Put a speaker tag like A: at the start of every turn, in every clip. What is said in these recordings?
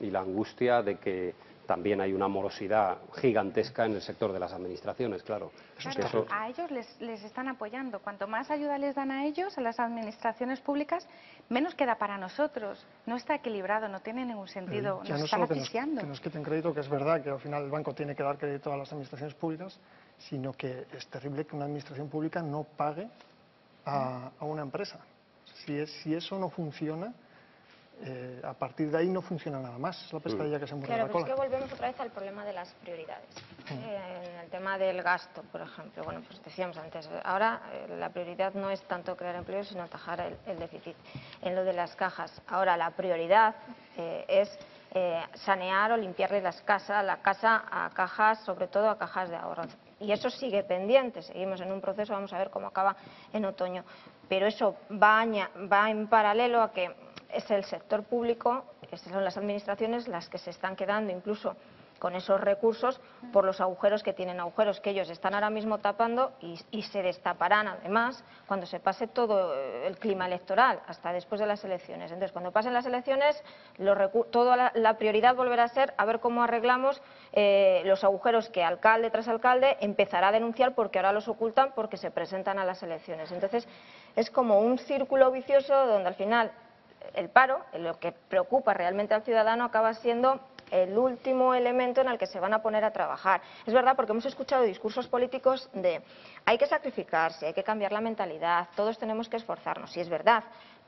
A: Y la angustia de que también hay una morosidad gigantesca en el sector de las administraciones, claro.
B: Claro, a ellos les están apoyando. Cuanto más ayuda les dan a ellos, a las administraciones públicas, menos queda para nosotros. No está equilibrado, no tiene ningún sentido.
C: Ya
B: Nos
C: no
B: están
C: solo
B: asfixiando.
C: que nos quiten crédito, que es verdad que al final el banco tiene que dar crédito a las administraciones públicas, sino que es terrible que una administración pública no pague a una empresa. Si eso no funciona, a partir de ahí no funciona nada más. Es la pescadilla que se muerde la cola.
D: Claro, pero es que volvemos otra vez al problema de las prioridades. En el tema del gasto, por ejemplo, bueno, pues decíamos antes, ahora la prioridad no es tanto crear empleo, sino atajar el déficit. En lo de las cajas, ahora la prioridad es sanear o limpiarle la casa a cajas, sobre todo a cajas de ahorro. Y eso sigue pendiente, seguimos en un proceso, vamos a ver cómo acaba en otoño. Pero eso va en paralelo a que es el sector público, son las administraciones las que se están quedando incluso con esos recursos por los agujeros que tienen, agujeros que ellos están ahora mismo tapando y se destaparán además cuando se pase todo el clima electoral, hasta después de las elecciones. Entonces, cuando pasen las elecciones, toda la prioridad volverá a ser a ver cómo arreglamos los agujeros que alcalde tras alcalde empezará a denunciar porque ahora los ocultan porque se presentan a las elecciones. Entonces, es como un círculo vicioso donde al final el paro, lo que preocupa realmente al ciudadano, acaba siendo el último elemento en el que se van a poner a trabajar. Es verdad, porque hemos escuchado discursos políticos de hay que sacrificarse, hay que cambiar la mentalidad, todos tenemos que esforzarnos, y es verdad.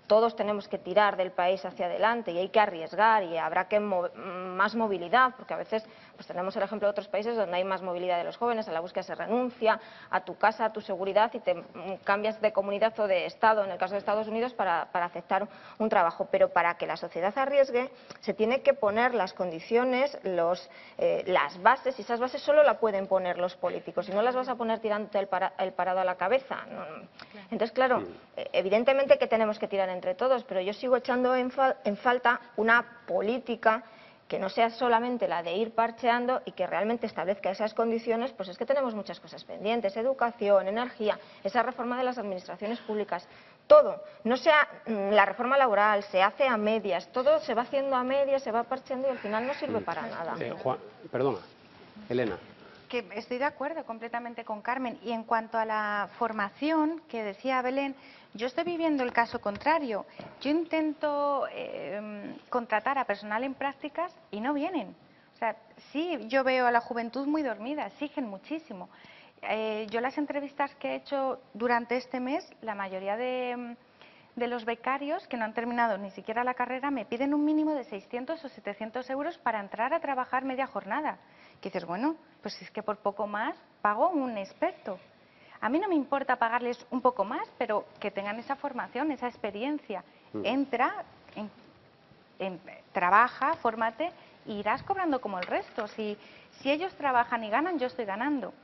D: Todos tenemos que tirar del país hacia adelante y hay que arriesgar y habrá que más movilidad, porque a veces pues tenemos el ejemplo de otros países donde hay más movilidad de los jóvenes, a la búsqueda se renuncia a tu casa, a tu seguridad y te cambias de comunidad o de estado, en el caso de Estados Unidos, para aceptar un trabajo. Pero para que la sociedad arriesgue se tiene que poner las condiciones, las bases, y esas bases solo la pueden poner los políticos, y no las vas a poner tirándote el parado a la cabeza. Entonces, claro, evidentemente que tenemos que tirar entre todos, pero yo sigo echando en falta una política que no sea solamente la de ir parcheando y que realmente establezca esas condiciones. Pues es que tenemos muchas cosas pendientes: educación, energía, esa reforma de las administraciones públicas, todo. No sea la reforma laboral, se hace a medias, todo se va haciendo a medias, se va parcheando y al final no sirve para nada.
A: Perdona, Elena.
B: Que estoy de acuerdo completamente con Carmen. Y en cuanto a la formación que decía Belén, yo estoy viviendo el caso contrario. Yo intento contratar a personal en prácticas y no vienen. O sea, sí, yo veo a la juventud muy dormida, exigen muchísimo. Yo las entrevistas que he hecho durante este mes, la mayoría de los becarios que no han terminado ni siquiera la carrera me piden un mínimo de 600 o 700 euros para entrar a trabajar media jornada. Que dices, bueno, pues es que por poco más pago un experto. A mí no me importa pagarles un poco más, pero que tengan esa formación, esa experiencia. Entra, trabaja, fórmate y irás cobrando como el resto. Si ellos trabajan y ganan, yo estoy ganando.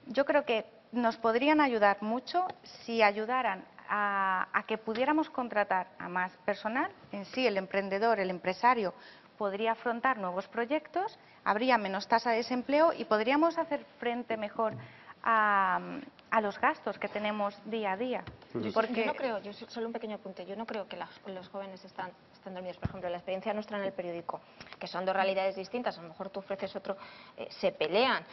B: Yo creo que nos podrían ayudar mucho si ayudaran a que pudiéramos contratar a más personal. En sí, el emprendedor, el empresario, podría afrontar nuevos proyectos, habría menos tasa de desempleo y podríamos hacer frente mejor a los gastos que tenemos día a día.
D: Porque yo no creo, solo un pequeño apunte, yo no creo que los jóvenes están dormidos. Por ejemplo, la experiencia nuestra en el periódico, que son dos realidades distintas, a lo mejor tú ofreces otro, se pelean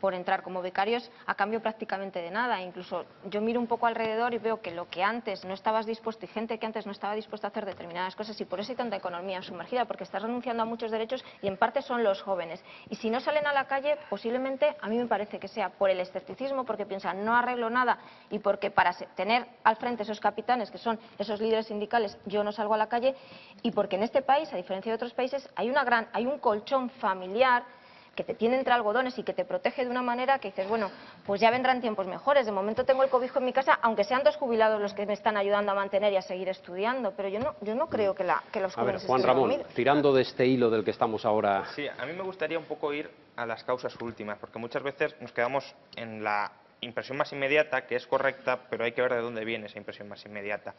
D: por entrar como becarios a cambio prácticamente de nada. Incluso yo miro un poco alrededor y veo que lo que antes no estabas dispuesto, y gente que antes no estaba dispuesta a hacer determinadas cosas, y por eso hay tanta economía sumergida, porque estás renunciando a muchos derechos y en parte son los jóvenes. Y si no salen a la calle, posiblemente, a mí me parece que sea por el escepticismo, porque piensan no arreglo nada, y porque para tener al frente esos capitanes que son esos líderes sindicales yo no salgo a la calle, y porque en este país, a diferencia de otros países, hay un colchón familiar que te tiene entre algodones y que te protege de una manera que dices, bueno, pues ya vendrán tiempos mejores. De momento tengo el cobijo en mi casa, aunque sean dos jubilados los que me están ayudando a mantener y a seguir estudiando, pero yo no creo que los jóvenes...
A: A ver, Juan Ramón, tirando de este hilo del que estamos ahora...
E: Sí, a mí me gustaría un poco ir a las causas últimas, porque muchas veces nos quedamos en la impresión más inmediata, que es correcta, pero hay que ver de dónde viene esa impresión más inmediata.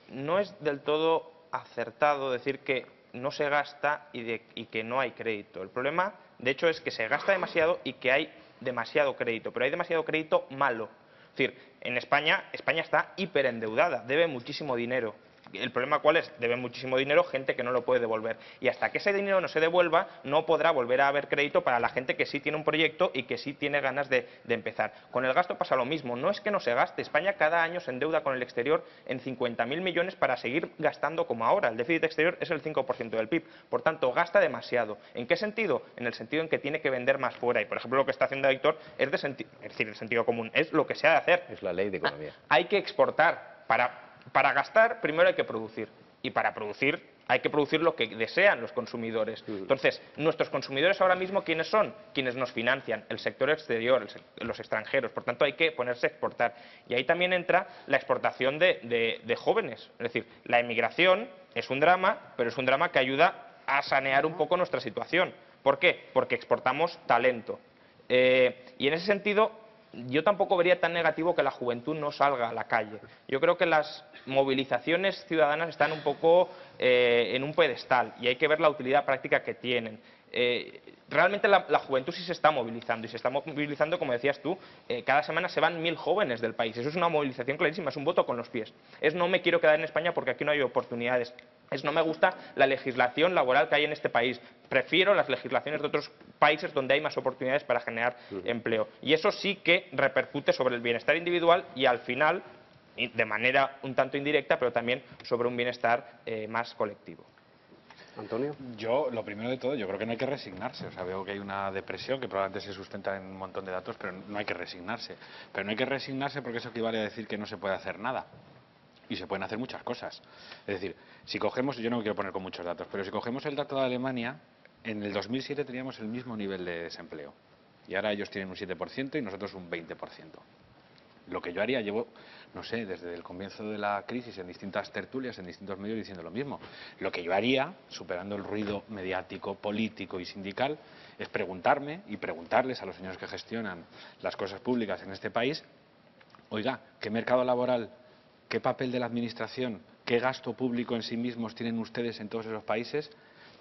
E: No es del todo acertado decir que no se gasta y que no hay crédito. El problema, de hecho, es que se gasta demasiado y que hay demasiado crédito, pero hay demasiado crédito malo. Es decir, en España está hiperendeudada, debe muchísimo dinero El problema ¿cuál es? Deben muchísimo dinero, gente que no lo puede devolver. Y hasta que ese dinero no se devuelva, no podrá volver a haber crédito para la gente que sí tiene un proyecto y que sí tiene ganas de empezar. Con el gasto pasa lo mismo. No es que no se gaste. España cada año se endeuda con el exterior en 50.000 millones para seguir gastando como ahora. El déficit exterior es el 5% del PIB. Por tanto, gasta demasiado. ¿En qué sentido? En el sentido en que tiene que vender más fuera. Y, por ejemplo, lo que está haciendo Aitor es decir, el sentido común. Es lo que se ha de hacer.
F: Es la ley de economía.
E: Hay que exportar. Para gastar, primero hay que producir. Y para producir, hay que producir lo que desean los consumidores. Entonces, nuestros consumidores ahora mismo, ¿quiénes son? Quienes nos financian, el sector exterior, los extranjeros. Por tanto, hay que ponerse a exportar. Y ahí también entra la exportación de jóvenes. Es decir, la emigración es un drama, pero es un drama que ayuda a sanear un poco nuestra situación. ¿Por qué? Porque exportamos talento. Y en ese sentido, yo tampoco vería tan negativo que la juventud no salga a la calle. Yo creo que las movilizaciones ciudadanas están un poco en un pedestal y hay que ver la utilidad práctica que tienen. Realmente la juventud sí se está movilizando y se está movilizando, como decías tú, cada semana se van 1000 jóvenes del país. Eso es una movilización clarísima, es un voto con los pies. Es no me quiero quedar en España porque aquí no hay oportunidades. Es no me gusta la legislación laboral que hay en este país. Prefiero las legislaciones de otros países donde hay más oportunidades para generar empleo. Y eso sí que repercute sobre el bienestar individual y al final, de manera un tanto indirecta, pero también sobre un bienestar más colectivo.
A: Antonio.
G: Yo, lo primero de todo, yo creo que no hay que resignarse. O sea, veo que hay una depresión que probablemente se sustenta en un montón de datos, pero no hay que resignarse. Pero no hay que resignarse porque eso equivale a decir que no se puede hacer nada. Y se pueden hacer muchas cosas. Es decir, si cogemos, yo no me quiero poner con muchos datos, pero si cogemos el dato de Alemania, en el 2007 teníamos el mismo nivel de desempleo. Y ahora ellos tienen un 7% y nosotros un 20%. Lo que yo haría, llevo, no sé, desde el comienzo de la crisis en distintas tertulias, en distintos medios diciendo lo mismo. Lo que yo haría, superando el ruido mediático, político y sindical, es preguntarme y preguntarles a los señores que gestionan las cosas públicas en este país, oiga, ¿qué mercado laboral, qué papel de la administración, qué gasto público en sí mismos tienen ustedes en todos esos países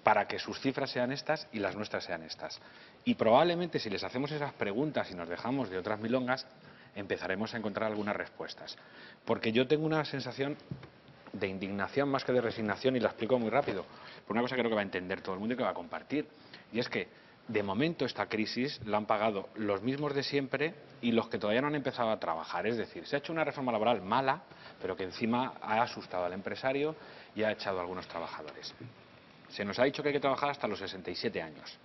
G: para que sus cifras sean estas y las nuestras sean estas? Y probablemente si les hacemos esas preguntas y nos dejamos de otras milongas, empezaremos a encontrar algunas respuestas. Porque yo tengo una sensación de indignación más que de resignación y la explico muy rápido. Por una cosa que creo que va a entender todo el mundo y que va a compartir. Y es que, de momento, esta crisis la han pagado los mismos de siempre y los que todavía no han empezado a trabajar. Es decir, se ha hecho una reforma laboral mala, pero que encima ha asustado al empresario y ha echado a algunos trabajadores. Se nos ha dicho que hay que trabajar hasta los 67 años.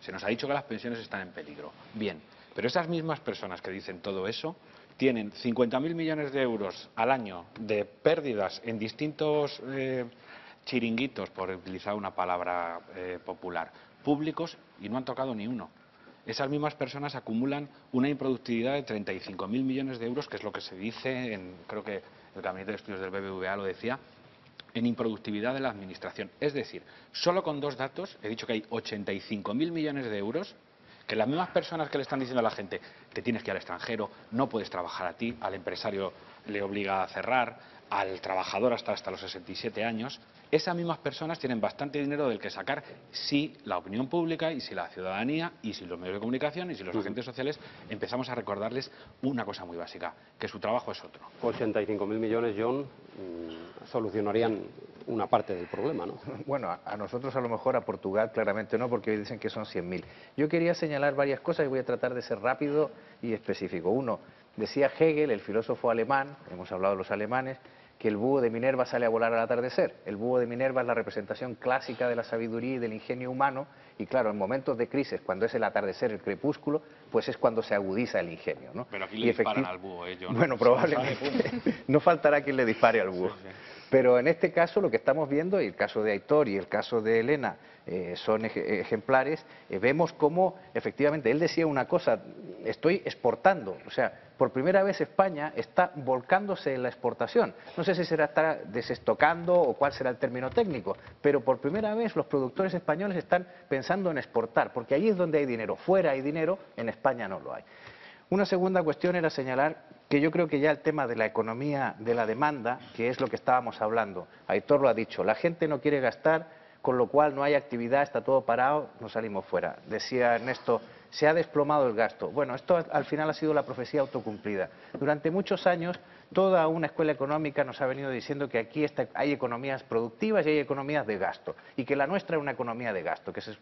G: Se nos ha dicho que las pensiones están en peligro. Bien, pero esas mismas personas que dicen todo eso tienen 50.000 millones de euros al año de pérdidas en distintos chiringuitos, por utilizar una palabra popular, públicos, y no han tocado ni uno. Esas mismas personas acumulan una improductividad de 35.000 millones de euros, que es lo que se dice, creo que el Gabinete de Estudios del BBVA lo decía, en improductividad de la administración. Es decir, solo con dos datos he dicho que hay 85.000 millones de euros que las mismas personas que le están diciendo a la gente te tienes que ir al extranjero, no puedes trabajar a ti, al empresario le obliga a cerrar, al trabajador hasta los 67 años, esas mismas personas tienen bastante dinero del que sacar si la opinión pública y si la ciudadanía y si los medios de comunicación y si los agentes sociales empezamos a recordarles una cosa muy básica, que su trabajo es otro.
A: 85.000 millones, John, solucionarían una parte del problema, ¿no?
F: Bueno, a nosotros a lo mejor, a Portugal claramente no, porque hoy dicen que son 100.000. Yo quería señalar varias cosas y voy a tratar de ser rápido y específico. Uno, decía Hegel, el filósofo alemán, hemos hablado de los alemanes, que el búho de Minerva sale a volar al atardecer. El búho de Minerva es la representación clásica de la sabiduría y del ingenio humano, y claro, en momentos de crisis, cuando es el atardecer, el crepúsculo, pues es cuando se agudiza el ingenio, ¿no?
G: Pero aquí le disparan al búho, John.
F: Bueno, probablemente. No faltará quien le dispare al búho. Sí, sí. Pero en este caso lo que estamos viendo, y el caso de Aitor y el caso de Elena son ejemplares, vemos cómo efectivamente él decía una cosa, estoy exportando, o sea, por primera vez España está volcándose en la exportación. No sé si estará desestocando o cuál será el término técnico, pero por primera vez los productores españoles están pensando en exportar, porque allí es donde hay dinero, fuera hay dinero, en España no lo hay. Una segunda cuestión era señalar que yo creo que ya el tema de la economía de la demanda, que es lo que estábamos hablando, Aitor lo ha dicho, la gente no quiere gastar, con lo cual no hay actividad, está todo parado, nos salimos fuera. Decía Ernesto, se ha desplomado el gasto. Bueno, esto al final ha sido la profecía autocumplida. Durante muchos años toda una escuela económica nos ha venido diciendo que aquí hay economías productivas y hay economías de gasto, y que la nuestra era una economía de gasto, que se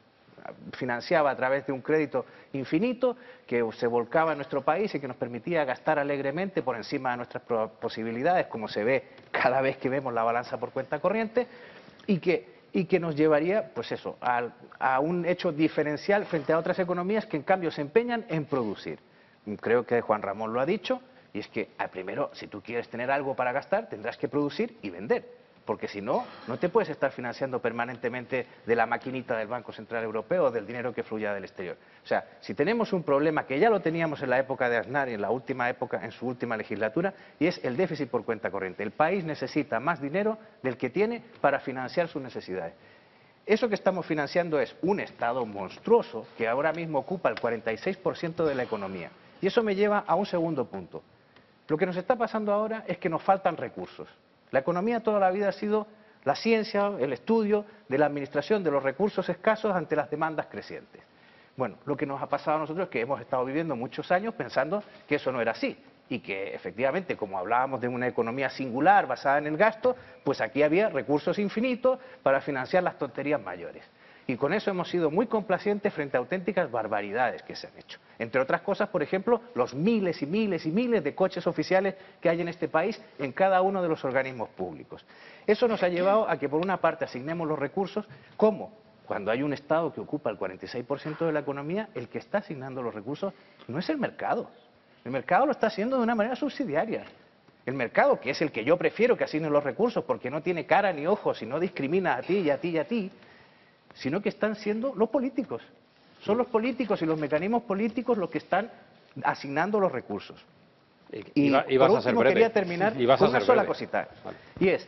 F: financiaba a través de un crédito infinito que se volcaba en nuestro país y que nos permitía gastar alegremente por encima de nuestras posibilidades, como se ve cada vez que vemos la balanza por cuenta corriente, y que nos llevaría, pues eso, a un hecho diferencial frente a otras economías que en cambio se empeñan en producir. Creo que Juan Ramón lo ha dicho, y es que primero, si tú quieres tener algo para gastar, tendrás que producir y vender. Porque si no, no te puedes estar financiando permanentemente de la maquinita del Banco Central Europeo o del dinero que fluya del exterior. O sea, si tenemos un problema que ya lo teníamos en la época de Aznar y en la última época, en su última legislatura, y es el déficit por cuenta corriente. El país necesita más dinero del que tiene para financiar sus necesidades. Eso que estamos financiando es un Estado monstruoso que ahora mismo ocupa el 46% de la economía. Y eso me lleva a un segundo punto. Lo que nos está pasando ahora es que nos faltan recursos. La economía toda la vida ha sido la ciencia, el estudio de la administración de los recursos escasos ante las demandas crecientes. Bueno, lo que nos ha pasado a nosotros es que hemos estado viviendo muchos años pensando que eso no era así y que efectivamente, como hablábamos de una economía singular basada en el gasto, pues aquí había recursos infinitos para financiar las tonterías mayores. Y con eso hemos sido muy complacientes frente a auténticas barbaridades que se han hecho. Entre otras cosas, por ejemplo, los miles y miles y miles de coches oficiales que hay en este país en cada uno de los organismos públicos. Eso nos ha llevado a que, por una parte, asignemos los recursos, como cuando hay un Estado que ocupa el 46% de la economía, el que está asignando los recursos no es el mercado. El mercado lo está haciendo de una manera subsidiaria. El mercado, que es el que yo prefiero que asigne los recursos porque no tiene cara ni ojos y no discrimina a ti y a ti y a ti, sino que están siendo los políticos. Son los políticos y los mecanismos políticos los que están asignando los recursos. Y por último quería terminar con una sola cosita. Vale. Y es,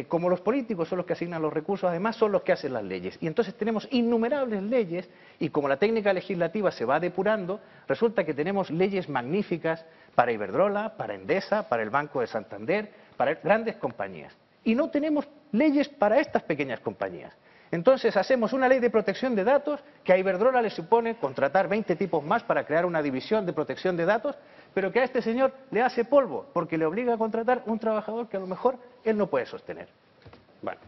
F: como los políticos son los que asignan los recursos, además son los que hacen las leyes. Y entonces tenemos innumerables leyes y como la técnica legislativa se va depurando, resulta que tenemos leyes magníficas para Iberdrola, para Endesa, para el Banco de Santander, para grandes compañías. Y no tenemos leyes para estas pequeñas compañías. Entonces hacemos una ley de protección de datos que a Iberdrola le supone contratar 20 tipos más para crear una división de protección de datos, pero que a este señor le hace polvo porque le obliga a contratar un trabajador que a lo mejor él no puede sostener.
A: Bueno,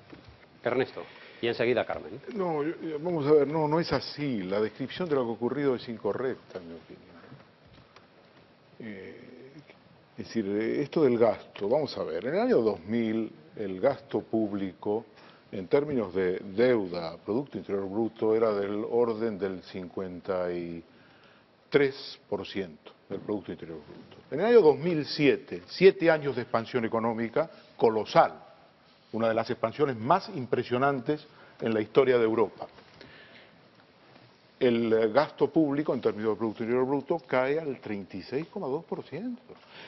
A: Ernesto, y enseguida Carmen.
H: No, vamos a ver, no es así. La descripción de lo que ha ocurrido es incorrecta, en mi opinión. Es decir, esto del gasto, vamos a ver, en el año 2000 el gasto público en términos de deuda, Producto Interior Bruto, era del orden del 53% del Producto Interior Bruto. En el año 2007, 7 años de expansión económica colosal, una de las expansiones más impresionantes en la historia de Europa. El gasto público en términos de Producto Interior Bruto cae al 36,2%.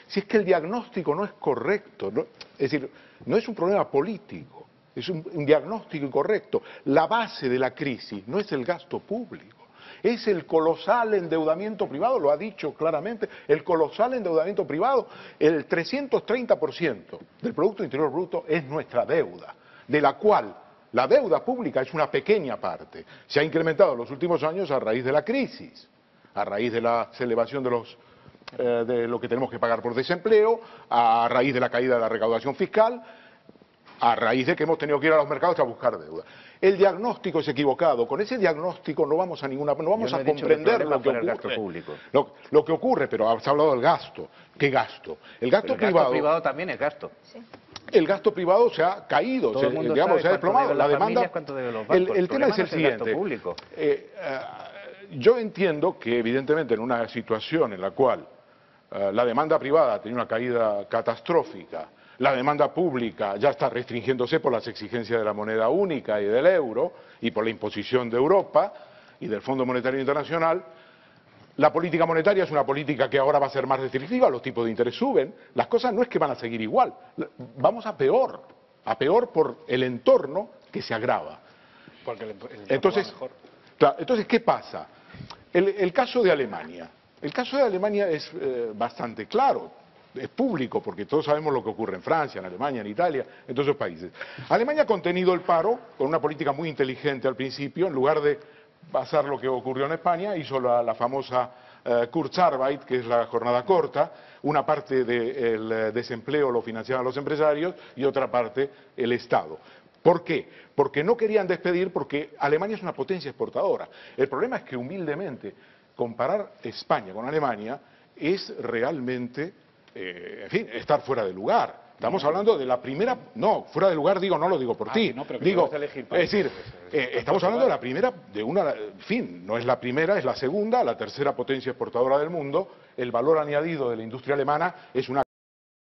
H: Si es que el diagnóstico no es correcto, es decir, no es un problema político. Es un diagnóstico incorrecto. La base de la crisis no es el gasto público, es el colosal endeudamiento privado, lo ha dicho claramente, el colosal endeudamiento privado. El 330% del Producto Interior Bruto es nuestra deuda, de la cual la deuda pública es una pequeña parte. Se ha incrementado en los últimos años a raíz de la crisis, a raíz de la elevación de lo que tenemos que pagar por desempleo, a raíz de la caída de la recaudación fiscal, a raíz de que hemos tenido que ir a los mercados a buscar deuda. El diagnóstico es equivocado. Con ese diagnóstico no vamos a comprender lo que ocurre. Lo que ocurre, pero has hablado del gasto. ¿Qué gasto? El gasto privado
F: también es gasto.
D: Sí.
H: El gasto privado se ha caído, se ha desplomado. La demanda. El tema es el siguiente. Yo entiendo que evidentemente en una situación en la cual la demanda privada tiene una caída catastrófica, la demanda pública ya está restringiéndose por las exigencias de la moneda única y del euro y por la imposición de Europa y del Fondo Monetario Internacional. La política monetaria es una política que ahora va a ser más restrictiva, los tipos de interés suben, las cosas no es que van a seguir igual, vamos a peor por el entorno que se agrava.
G: Porque el
H: entonces, claro, entonces, ¿qué pasa? El caso de Alemania. El caso de Alemania es bastante claro. Es público, porque todos sabemos lo que ocurre en Francia, en Alemania, en Italia, en todos esos países. Alemania ha contenido el paro con una política muy inteligente al principio, en lugar de pasar lo que ocurrió en España, hizo la famosa Kurzarbeit, que es la jornada corta, una parte del desempleo lo financiaban los empresarios y otra parte el Estado. ¿Por qué? Porque no querían despedir, porque Alemania es una potencia exportadora. El problema es que, humildemente, comparar España con Alemania es realmente, en fin, estar fuera de lugar. Estamos hablando de la primera, no, fuera de lugar digo, no lo digo por ti,
G: no, pero que
H: digo,
G: puedes elegir
H: es decir, estamos hablando de la primera, de una, en fin, no es la primera, es la segunda, la tercera potencia exportadora del mundo. El valor añadido de la industria alemana es una